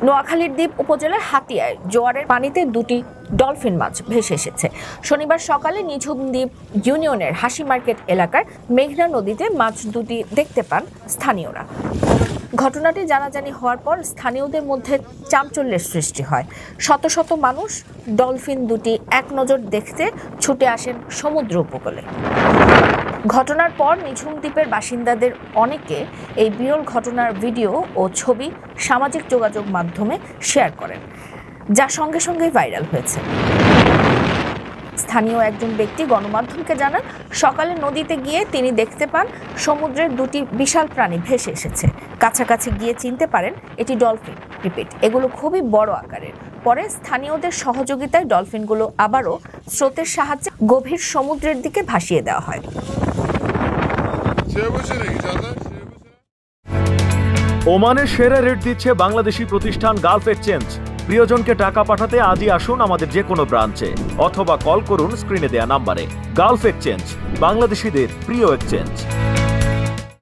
নোয়াখালীর দ্বীপ উপজেলার হাতিয়ায় জোয়ারের পানিতে দুটি ডলফিন মাছ ভেসে এসেছে। শনিবার সকালে নিঝুম দ্বীপ ইউনিয়নের হাসি মার্কেট এলাকার মেঘনা নদীতে মাছ দুটি দেখতে পান স্থানীয়রা। ঘটনাটি জানাজানি হওয়ার পর স্থানীয়দের মধ্যে চাঞ্চল্যের সৃষ্টি হয়। শত শত মানুষ ডলফিন দুটি এক নজর দেখতে ছুটে আসেন সমুদ্র উপকূলে। ঘটনার পর নিঝুম দ্বীপের বাসিন্দাদের অনেকে এই বিরল ঘটনার ভিডিও ও ছবি সামাজিক যোগাযোগ মাধ্যমে শেয়ার করেন, যা সঙ্গে সঙ্গেই ভাইরাল হয়েছে। স্থানীয় একজন ব্যক্তি গণমাধ্যমকে জানান, সকালে নদীতে গিয়ে তিনি দেখতে পান সমুদ্রের দুটি বিশাল প্রাণী ভেসে এসেছে। কাছাকাছি গিয়ে চিনতে পারেন এটি ডলফিন। রিপিট, এগুলো খুবই বড় আকারের। পরে স্থানীয়দের সহযোগিতায় ডলফিনগুলো আবারও স্রোতের সাহায্যে গভীর সমুদ্রের দিকে ভাসিয়ে দেওয়া হয়। ওমানের সেরা রেট দিচ্ছে বাংলাদেশি প্রতিষ্ঠান গালফ এক্সচেঞ্জ। প্রিয়জনকে টাকা পাঠাতে আজই আসুন আমাদের যে কোনো ব্রাঞ্চে অথবা কল করুন স্ক্রিনে দেয়া নাম্বারে। গালফ এক্সচেঞ্জ, বাংলাদেশিদের প্রিয় এক্সচেঞ্জ।